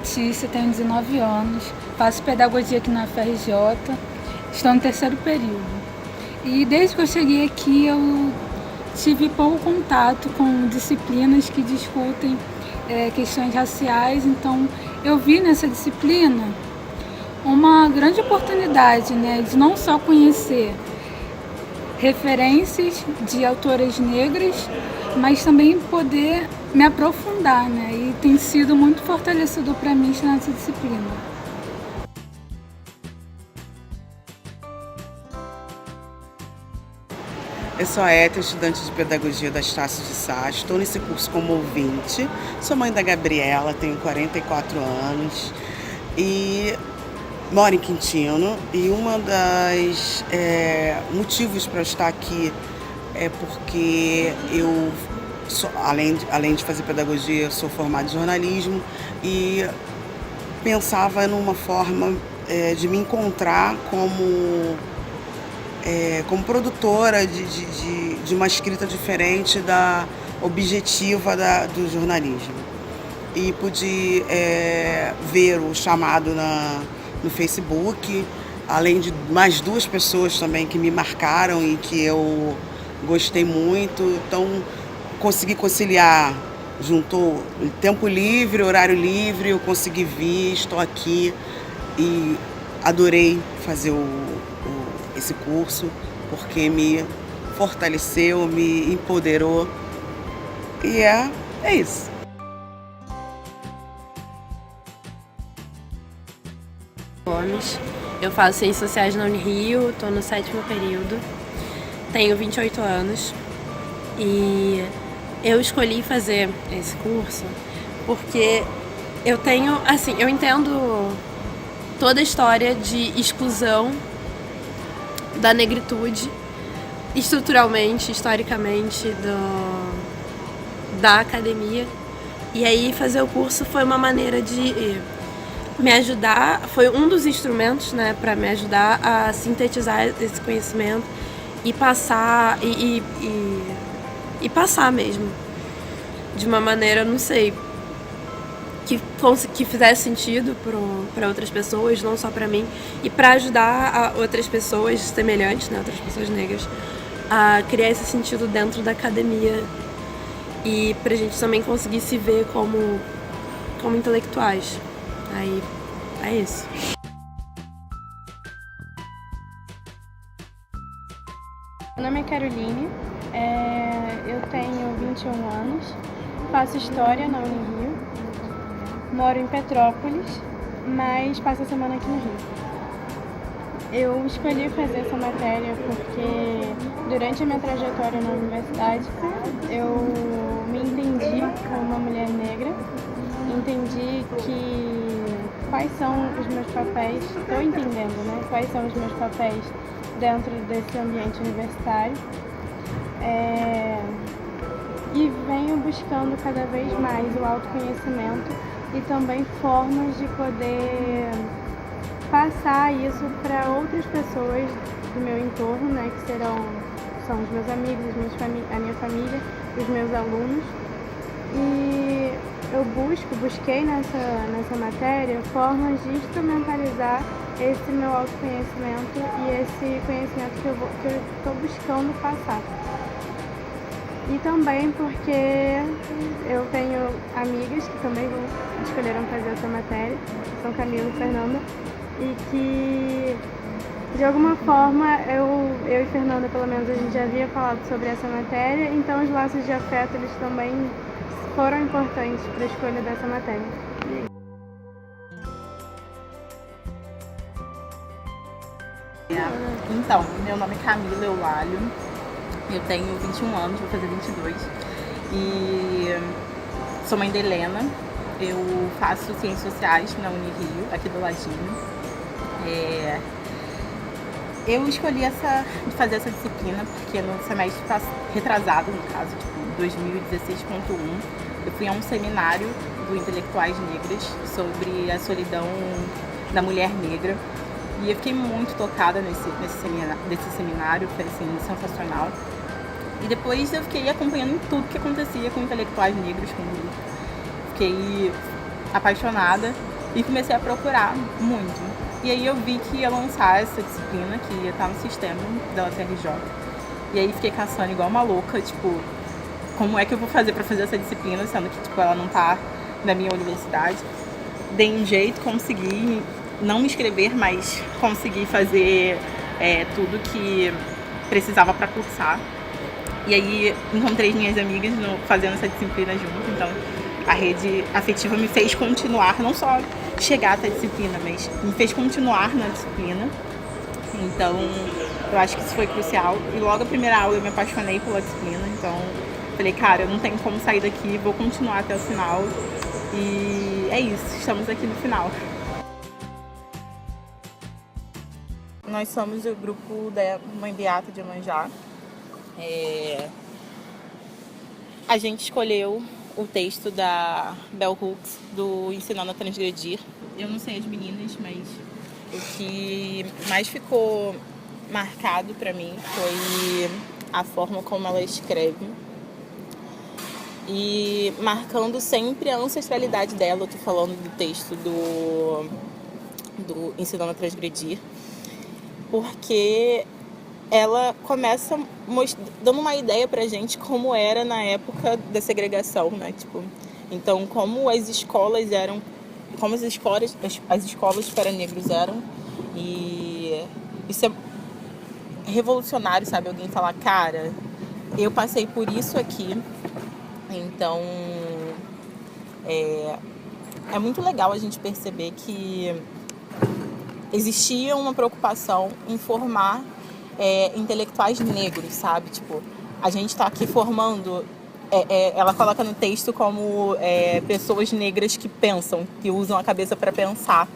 Letícia, tenho 19 anos, faço pedagogia aqui na FRJ, estou no terceiro período. E desde que eu cheguei aqui eu tive pouco contato com disciplinas que discutem questões raciais, então eu vi nessa disciplina uma grande oportunidade, né, de não só conhecer referências de autoras negras, mas também poder me aprofundar, né? E tem sido muito fortalecedor para mim estar nessa disciplina. Eu sou a Eta, estudante de Pedagogia da Estácio de Sá. Estou nesse curso como ouvinte. Sou mãe da Gabriela, tenho 44 anos e moro em Quintino. E uma das motivos para eu estar aqui é porque eu, além de fazer pedagogia, eu sou formada em jornalismo e pensava numa forma de me encontrar como produtora de uma escrita diferente da objetiva do jornalismo. E pude ver o chamado no Facebook, além de mais 2 pessoas também que me marcaram e que eu gostei muito. Então, consegui conciliar, juntou tempo livre, horário livre, eu consegui vir, estou aqui e adorei fazer esse curso, porque me fortaleceu, me empoderou. E é isso. Eu faço Ciências Sociais na Unirio, estou no 7º período, tenho 28 anos e eu escolhi fazer esse curso porque eu entendo toda a história de exclusão da negritude, estruturalmente, historicamente, da academia. E aí fazer o curso foi uma maneira de me ajudar, foi um dos instrumentos, né, para me ajudar a sintetizar esse conhecimento e passar, e passar mesmo, de uma maneira, não sei, que fizesse sentido para outras pessoas, não só para mim, e para ajudar outras pessoas semelhantes, né, outras pessoas negras, a criar esse sentido dentro da academia e para a gente também conseguir se ver como intelectuais. Aí é isso. Meu nome é Caroline, eu tenho 21 anos, faço História na Unirio, moro em Petrópolis, mas passo a semana aqui no Rio. Eu escolhi fazer essa matéria porque durante a minha trajetória na universidade eu me entendi como uma mulher negra, entendi quais são os meus papéis, estou entendendo, né? Quais são os meus papéis dentro desse ambiente universitário e venho buscando cada vez mais o autoconhecimento e também formas de poder passar isso para outras pessoas do meu entorno, né, que são os meus amigos, a minha família, os meus alunos. E eu busquei nessa matéria formas de instrumentalizar esse meu autoconhecimento e esse conhecimento que eu estou buscando passar. E também porque eu tenho amigas que também escolheram fazer essa matéria, são Camila e Fernanda, e que de alguma forma eu e Fernanda, pelo menos, a gente já havia falado sobre essa matéria, então os laços de afeto eles também foram importantes para a escolha dessa matéria. Então, meu nome é Camila Eulalio, eu tenho 21 anos, vou fazer 22 e sou mãe da Helena. Eu faço Ciências Sociais na Unirio, aqui do ladinho. Eu escolhi fazer essa disciplina porque no semestre retrasado, no caso, 2016.1, eu fui a um seminário do Intelectuais Negras sobre a solidão da mulher negra. E eu fiquei muito tocada nesse seminário, foi assim, sensacional. E depois eu fiquei acompanhando em tudo que acontecia com intelectuais negros comigo. Fiquei apaixonada E comecei a procurar muito. E aí eu vi que ia lançar essa disciplina, que ia estar no sistema da UFRJ. E aí fiquei caçando igual uma louca, tipo, como é que eu vou fazer pra fazer essa disciplina, sendo que, tipo, ela não tá na minha universidade. Dei um jeito, consegui não me inscrever, mas consegui fazer tudo que precisava para cursar. E aí encontrei minhas amigas fazendo essa disciplina junto, então a rede afetiva me fez continuar, não só chegar até a disciplina, mas me fez continuar na disciplina. Então eu acho que isso foi crucial. E logo a primeira aula eu me apaixonei pela disciplina, então falei, cara, eu não tenho como sair daqui, vou continuar até o final. E é isso, estamos aqui no final. Nós somos o grupo da Mãe Beata de Iemanjá. A gente escolheu o texto da Bell Hooks, do Ensinando a Transgredir. Eu não sei as meninas, mas o que mais ficou marcado para mim foi a forma como ela escreve. E marcando sempre a ancestralidade dela. Eu tô falando do texto do Ensinando a Transgredir. Porque ela começa dando uma ideia pra gente como era na época da segregação, né? Tipo, então, como as escolas eram, como as escolas para negros eram. E isso é revolucionário, sabe? Alguém falar, cara, eu passei por isso aqui. Então, é muito legal a gente perceber que existia uma preocupação em formar intelectuais negros, sabe? Tipo, a gente está aqui formando, ela coloca no texto como pessoas negras que pensam, que usam a cabeça para pensar.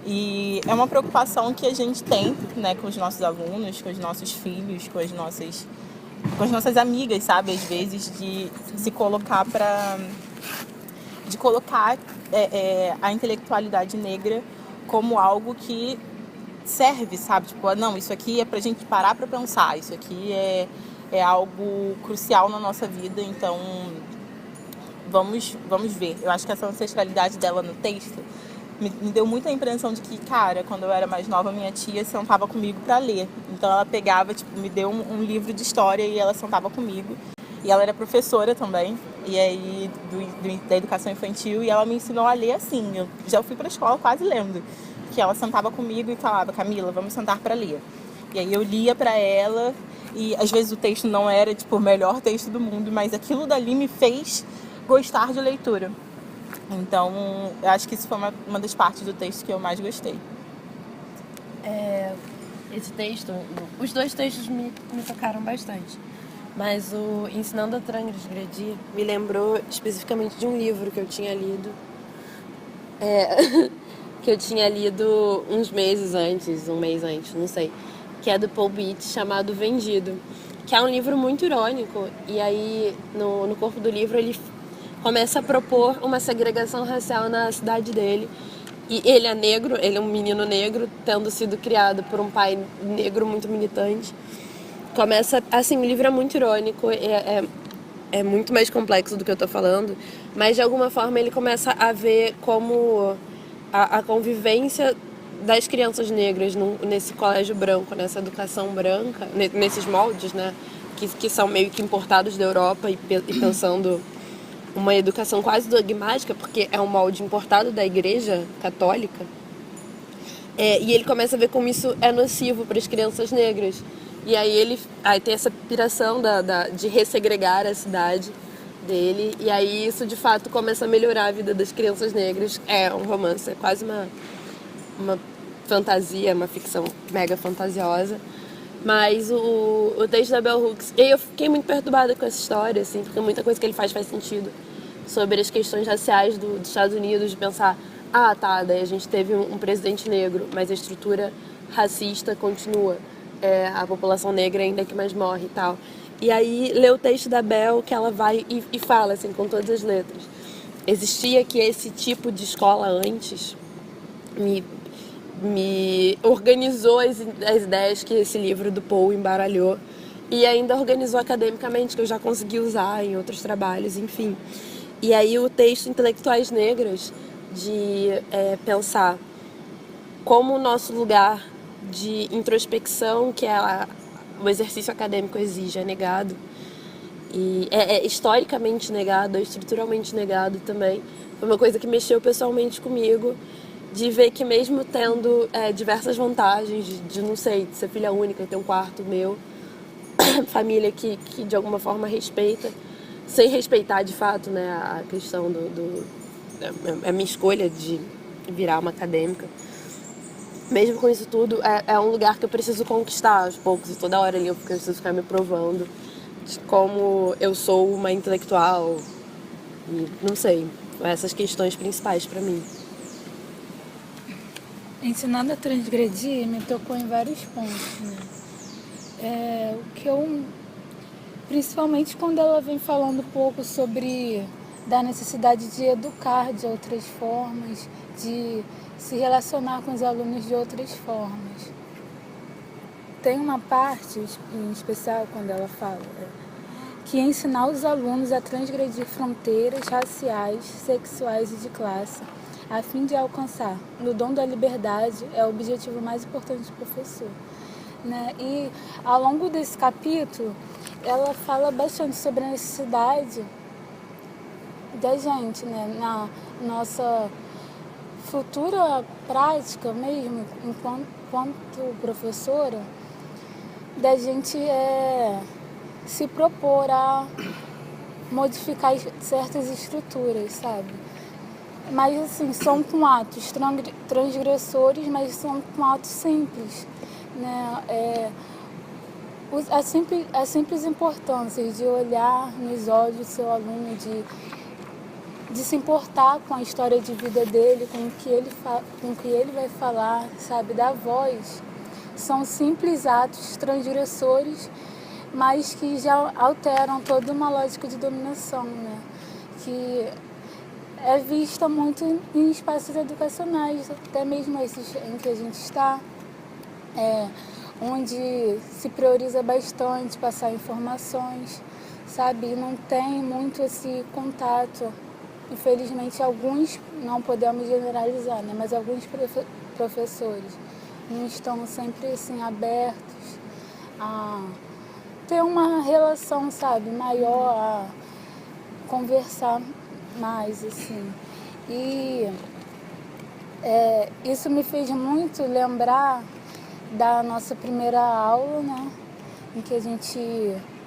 E é uma preocupação que a gente tem, né, com os nossos alunos, com os nossos filhos, com as nossas amigas, sabe? Às vezes de se colocar de colocar a intelectualidade negra como algo que serve, sabe? Tipo, não, isso aqui é pra gente parar pra pensar, isso aqui é algo crucial na nossa vida, então vamos ver. Eu acho que essa ancestralidade dela no texto me deu muita impressão de que, cara, quando eu era mais nova, minha tia sentava comigo pra ler. Então ela pegava, tipo, me deu um livro de história e ela sentava comigo. E ela era professora também, e aí da educação infantil, e ela me ensinou a ler assim. Eu já fui pra escola quase lendo. Que ela sentava comigo e falava, Camila, vamos sentar para ler. E aí eu lia para ela, e às vezes o texto não era tipo o melhor texto do mundo, mas aquilo dali me fez gostar de leitura. Então, eu acho que isso foi uma das partes do texto que eu mais gostei. Esse texto, os dois textos me tocaram bastante. Mas o Ensinando a Transgredir me lembrou especificamente de um livro que eu tinha lido. Que eu tinha lido um mês antes, não sei. Que é do Paul Beatty, chamado Vendido. Que é um livro muito irônico. E aí, no corpo do livro, ele começa a propor uma segregação racial na cidade dele. E ele é negro, ele é um menino negro, tendo sido criado por um pai negro muito militante. Começa, assim, o livro é muito irônico, é muito mais complexo do que eu tô falando, mas de alguma forma ele começa a ver como a convivência das crianças negras nesse colégio branco, nessa educação branca, nesses moldes, né, que são meio que importados da Europa e pensando uma educação quase dogmática, porque é um molde importado da Igreja Católica. E ele começa a ver como isso é nocivo para as crianças negras. E aí tem essa piração de ressegregar a cidade dele. E aí isso, de fato, começa a melhorar a vida das crianças negras. É um romance, é quase uma fantasia, uma ficção mega fantasiosa. Mas o texto da Bell Hooks... E eu fiquei muito perturbada com essa história, assim, porque muita coisa que ele faz sentido. Sobre as questões raciais dos Estados Unidos, de pensar... daí a gente teve um presidente negro, mas a estrutura racista continua. A população negra ainda é que mais morre e tal. E aí, lê o texto da Bell, que ela vai e fala, assim, com todas as letras. Existia que esse tipo de escola antes me organizou as ideias que esse livro do Paul embaralhou. E ainda organizou academicamente, que eu já consegui usar em outros trabalhos, enfim. E aí o texto Intelectuais Negras de pensar como o nosso lugar de introspecção, que o exercício acadêmico exige, é negado. E é historicamente negado, é estruturalmente negado também. Foi uma coisa que mexeu pessoalmente comigo, de ver que mesmo tendo diversas vantagens, de não sei, de ser filha única, ter um quarto meu, família que de alguma forma respeita, sem respeitar de fato, né, a questão a minha escolha de virar uma acadêmica. Mesmo com isso tudo, é um lugar que eu preciso conquistar aos poucos, e toda hora ali eu preciso ficar me provando de como eu sou uma intelectual, e não sei, essas questões principais para mim. Ensinando a transgredir me tocou em vários pontos, né? O que eu, principalmente quando ela vem falando um pouco sobre da necessidade de educar de outras formas, de se relacionar com os alunos de outras formas. Tem uma parte em especial quando ela fala que ensinar os alunos a transgredir fronteiras raciais, sexuais e de classe, a fim de alcançar no dom da liberdade, é o objetivo mais importante do professor. Né? E ao longo desse capítulo, ela fala bastante sobre a necessidade da gente, né, na nossa futura prática mesmo, enquanto professora, da gente se propor a modificar certas estruturas, sabe? Mas assim, são com atos transgressores, mas são com atos simples, né? A simples importância de olhar nos olhos do seu aluno, de se importar com a história de vida dele, com o que ele vai falar, sabe, da voz, são simples atos transgressores, mas que já alteram toda uma lógica de dominação, né? Que é vista muito em espaços educacionais, até mesmo esses em que a gente está, onde se prioriza bastante passar informações, sabe? E não tem muito esse contato. Infelizmente, alguns, não podemos generalizar, né? Mas alguns professores não estão sempre assim, abertos a ter uma relação, sabe, maior, a conversar mais, assim. E isso me fez muito lembrar da nossa primeira aula, né? Em que a gente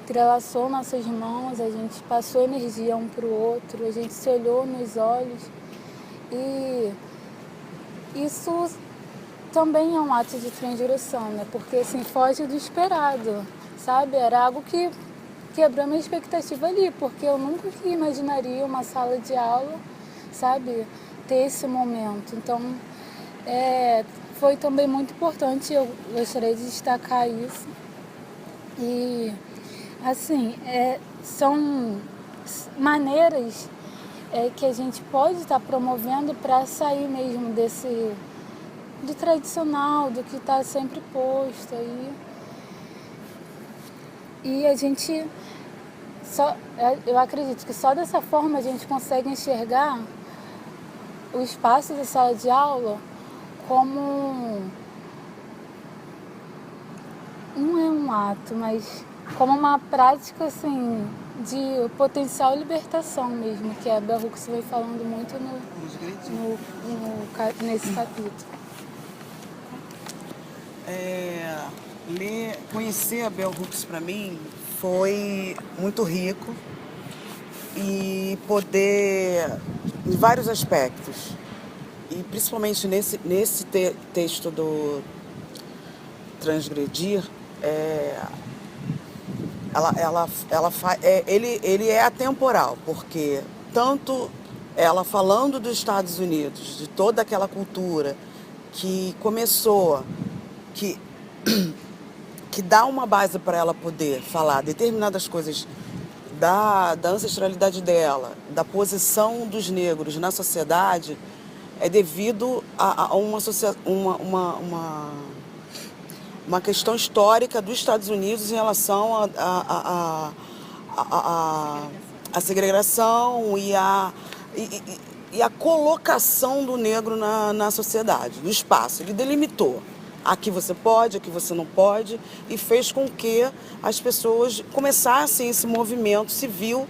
entrelaçou nossas mãos, a gente passou energia um para o outro, a gente se olhou nos olhos. E isso também é um ato de transgressão, né? Porque assim, foge do esperado, sabe? Era algo que quebrou minha expectativa ali, porque eu nunca imaginaria uma sala de aula, sabe? Ter esse momento. Então, foi também muito importante, eu gostaria de destacar isso. E, assim, são maneiras que a gente pode estar promovendo para sair mesmo do tradicional, do que está sempre posto aí. E a gente, eu acredito que só dessa forma a gente consegue enxergar o espaço da sala de aula como, não é um ato, mas como uma prática assim, de potencial libertação mesmo, que a Bell Hooks vem falando muito nesse capítulo. Conhecer a Bell Hooks para mim foi muito rico e poder, em vários aspectos, e principalmente nesse texto do Transgredir, ele é atemporal, porque tanto ela falando dos Estados Unidos, de toda aquela cultura que começou, que dá uma base para ela poder falar determinadas coisas da ancestralidade dela, da posição dos negros na sociedade, é devido a uma questão histórica dos Estados Unidos em relação à segregação e e a colocação do negro na sociedade, no espaço. Ele delimitou. Aqui você pode, aqui você não pode, e fez com que as pessoas começassem esse movimento civil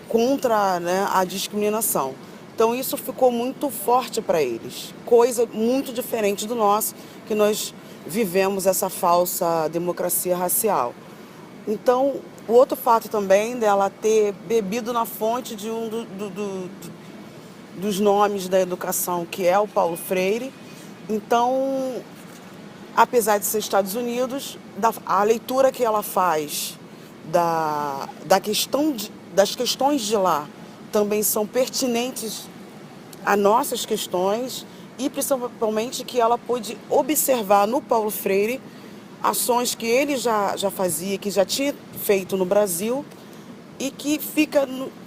contra, né, a discriminação. Então isso ficou muito forte para eles, coisa muito diferente do nosso, que nós vivemos essa falsa democracia racial. Então, o outro fato também dela ter bebido na fonte de dos nomes da educação, que é o Paulo Freire. Então, apesar de ser Estados Unidos, a leitura que ela faz das questões de lá também são pertinentes a nossas questões, e principalmente que ela pôde observar no Paulo Freire ações que ele já fazia, que já tinha feito no Brasil, e que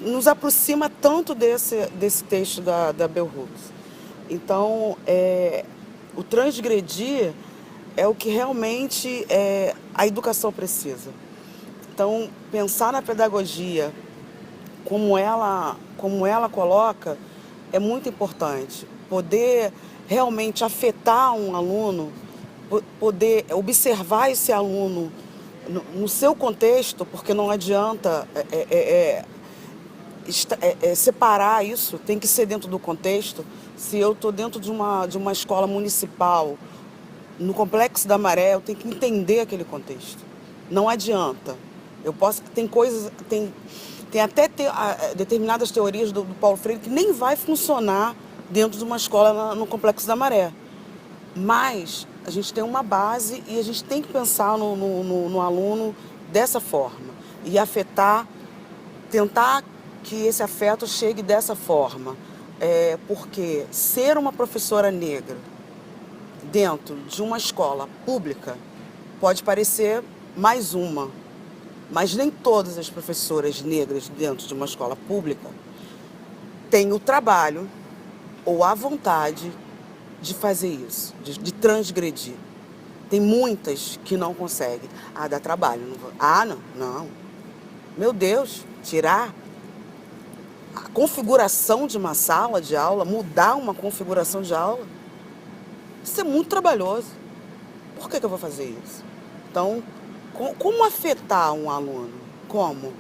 nos aproxima tanto desse texto da Bell Hooks. Então, o transgredir é o que realmente a educação precisa. Então, pensar na pedagogia como ela coloca é muito importante. Poder realmente afetar um aluno, poder observar esse aluno no seu contexto, porque não adianta separar isso, tem que ser dentro do contexto. Se eu estou dentro de uma escola municipal, no Complexo da Maré, eu tenho que entender aquele contexto. Não adianta. Tem até determinadas teorias do Paulo Freire que nem vai funcionar dentro de uma escola no Complexo da Maré. Mas a gente tem uma base e a gente tem que pensar no aluno dessa forma e tentar que esse afeto chegue dessa forma. Porque ser uma professora negra dentro de uma escola pública pode parecer mais uma, mas nem todas as professoras negras dentro de uma escola pública têm o trabalho ou a vontade de fazer isso, de transgredir. Tem muitas que não conseguem. Dá trabalho. Não. Meu Deus, tirar a configuração de uma sala de aula, mudar uma configuração de aula, isso é muito trabalhoso. Por que eu vou fazer isso? Então, como afetar um aluno? Como?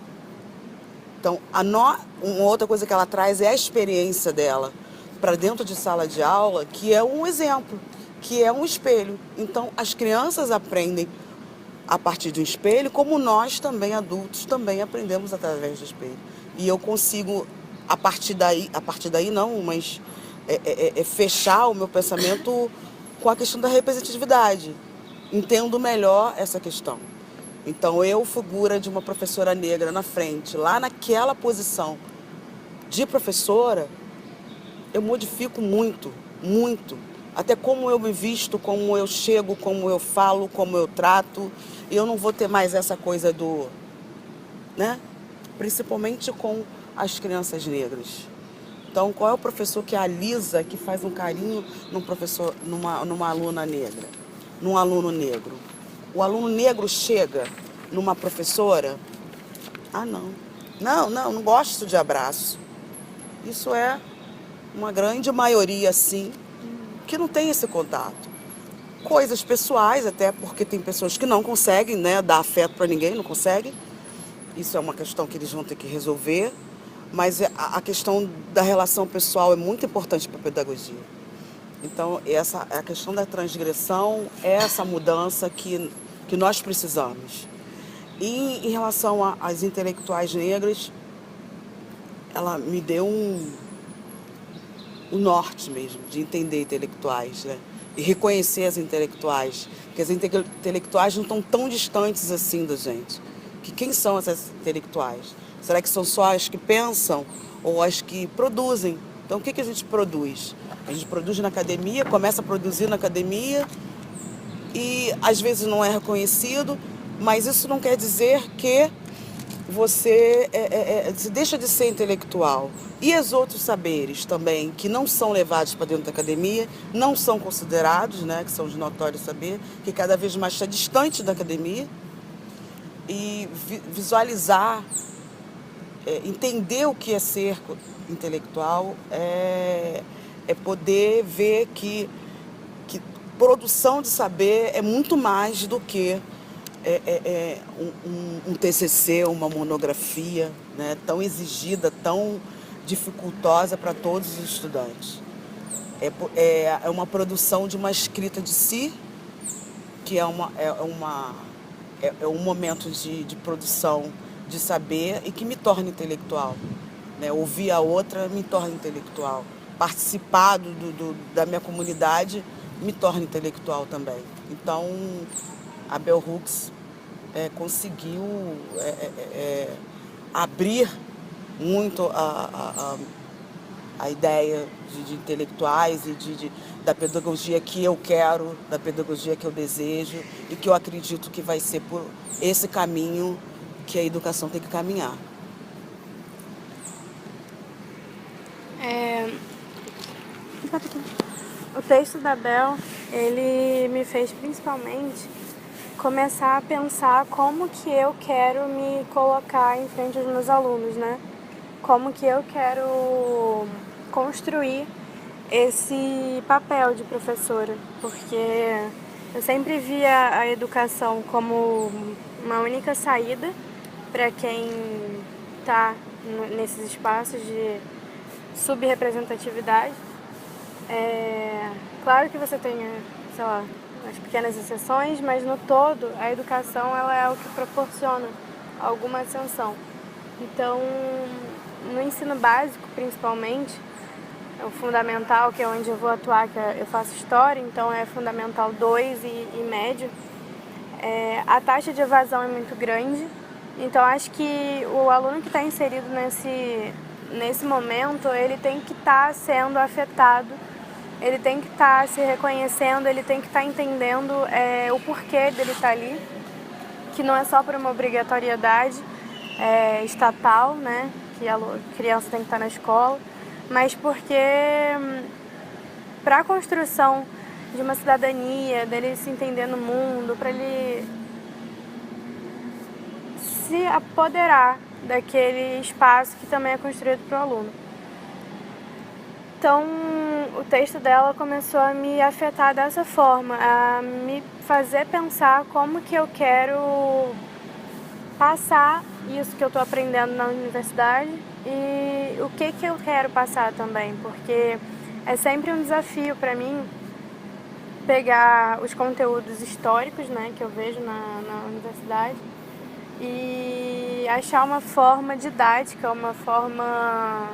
Então, uma outra coisa que ela traz é a experiência dela para dentro de sala de aula, que é um exemplo, que é um espelho. Então, as crianças aprendem a partir de um espelho, como nós também, adultos, também aprendemos através do espelho. E eu consigo, a partir daí não, mas fechar o meu pensamento com a questão da representatividade. Entendo melhor essa questão. Então, figura de uma professora negra na frente, lá naquela posição de professora, eu modifico muito, muito. Até como eu me visto, como eu chego, como eu falo, como eu trato. Eu não vou ter mais essa coisa né? Principalmente com as crianças negras. Então, qual é o professor que alisa, que faz um carinho numa aluna negra, num aluno negro? O aluno negro chega numa professora, não gosto de abraço. Isso é uma grande maioria, sim, que não tem esse contato. Coisas pessoais, até porque tem pessoas que não conseguem, né, dar afeto para ninguém, não conseguem. Isso é uma questão que eles vão ter que resolver. Mas a questão da relação pessoal é muito importante para a pedagogia. Então, a questão da transgressão é essa mudança que nós precisamos. E em relação às intelectuais negras, ela me deu um norte mesmo, de entender intelectuais, né? E reconhecer as intelectuais. Porque as intelectuais não estão tão distantes assim da gente. Quem são essas intelectuais? Será que são só as que pensam ou as que produzem? Então, o que a gente produz? A gente produz na academia, começa a produzir na academia e às vezes não é reconhecido, mas isso não quer dizer que você deixa de ser intelectual. E os outros saberes também, que não são levados para dentro da academia, não são considerados, né, que são de notório saber, que cada vez mais está distante da academia. E visualizar entender o que é ser intelectual é poder ver que produção de saber é muito mais do que um TCC, uma monografia, né, tão exigida, tão dificultosa para todos os estudantes. É uma produção de uma escrita de si, que é um momento de produção de saber e que me torna intelectual. Né? Ouvir a outra me torna intelectual. Participar da minha comunidade me torna intelectual também. Então, a Bell Hooks conseguiu abrir muito a ideia de intelectuais e da pedagogia que eu quero, da pedagogia que eu desejo e que eu acredito que vai ser por esse caminho que a educação tem que caminhar. O texto da Bell, ele me fez principalmente começar a pensar como que eu quero me colocar em frente aos meus alunos, né? Como que eu quero construir esse papel de professora, porque eu sempre via a educação como uma única saída para quem está nesses espaços de subrepresentatividade. Claro que você tem, sei lá, as pequenas exceções, mas no todo a educação ela é o que proporciona alguma ascensão. Então, no ensino básico, principalmente, o fundamental, que é onde eu vou atuar, que eu faço história, então é fundamental 2 e médio, a taxa de evasão é muito grande. Então, acho que o aluno que está inserido nesse momento, ele tem que estar sendo afetado, ele tem que estar se reconhecendo, ele tem que estar entendendo o porquê dele estar ali, que não é só por uma obrigatoriedade estatal, né, que a criança tem que estar na escola, mas porque para a construção de uma cidadania, dele se entender no mundo, para ele se apoderar daquele espaço que também é construído para o aluno. Então, o texto dela começou a me afetar dessa forma, a me fazer pensar como que eu quero passar isso que eu estou aprendendo na universidade e o que eu quero passar também, porque é sempre um desafio para mim pegar os conteúdos históricos, né, que eu vejo na universidade e achar uma forma didática, uma forma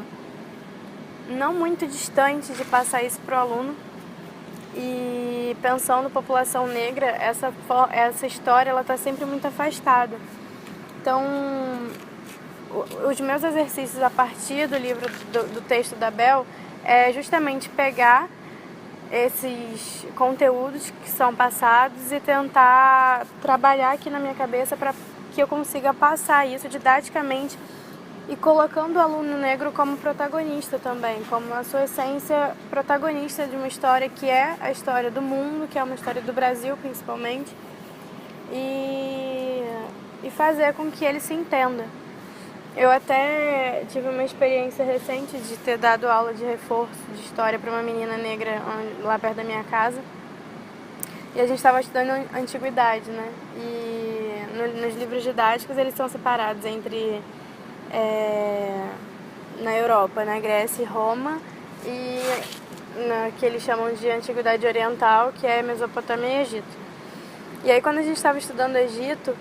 não muito distante de passar isso para o aluno. E pensando população negra, essa história ela está sempre muito afastada. Então, os meus exercícios a partir do livro, do texto da Bell, é justamente pegar esses conteúdos que são passados e tentar trabalhar aqui na minha cabeça para que eu consiga passar isso didaticamente e colocando o aluno negro como protagonista também, como a sua essência protagonista de uma história que é a história do mundo, que é uma história do Brasil principalmente, e fazer com que ele se entenda. Eu até tive uma experiência recente de ter dado aula de reforço de história para uma menina negra lá perto da minha casa. E a gente estava estudando antiguidade, né? E nos livros didáticos eles são separados entre na Europa, na Grécia e Roma, e que eles chamam de Antiguidade Oriental, que é Mesopotâmia e Egito. E aí quando a gente estava estudando o Egito,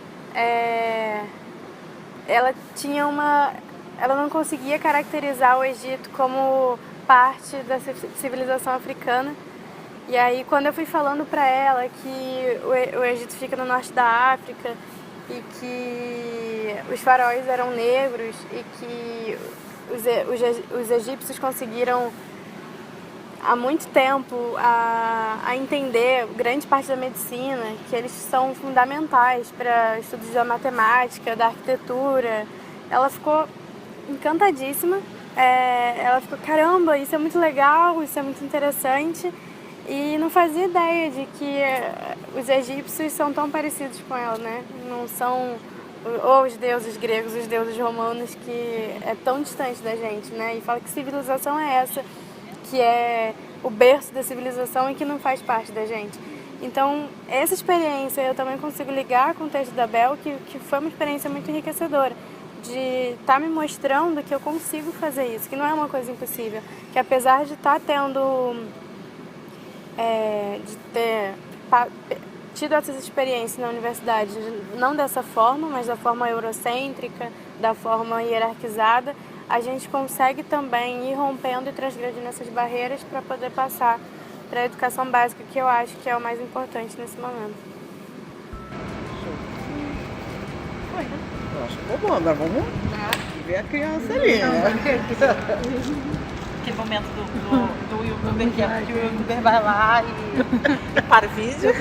ela não conseguia caracterizar o Egito como parte da civilização africana. E aí quando eu fui falando para ela que o Egito fica no norte da África e que os faraós eram negros e que os egípcios conseguiram há muito tempo a entender grande parte da medicina, que eles são fundamentais para estudos da matemática, da arquitetura. Ela ficou encantadíssima, ela ficou, caramba, isso é muito legal, isso é muito interessante, e não fazia ideia de que os egípcios são tão parecidos com ela, né? Não são ou os deuses gregos, os deuses romanos, que é tão distante da gente, né? E fala que civilização é essa, que é o berço da civilização e que não faz parte da gente. Então, essa experiência eu também consigo ligar com o texto da Bel, que foi uma experiência muito enriquecedora, de estar me mostrando que eu consigo fazer isso, que não é uma coisa impossível, que apesar de estar tendo, de ter tido essas experiências na universidade, não dessa forma, mas da forma eurocêntrica, da forma hierarquizada, a gente consegue também ir rompendo e transgredindo essas barreiras para poder passar para a educação básica, que eu acho que é o mais importante nesse momento. Foi, né? Eu acho que foi bom. Agora vamos ver a criança ali, né? Aquele momento do youtuber, que o youtuber vai lá e para o vídeo.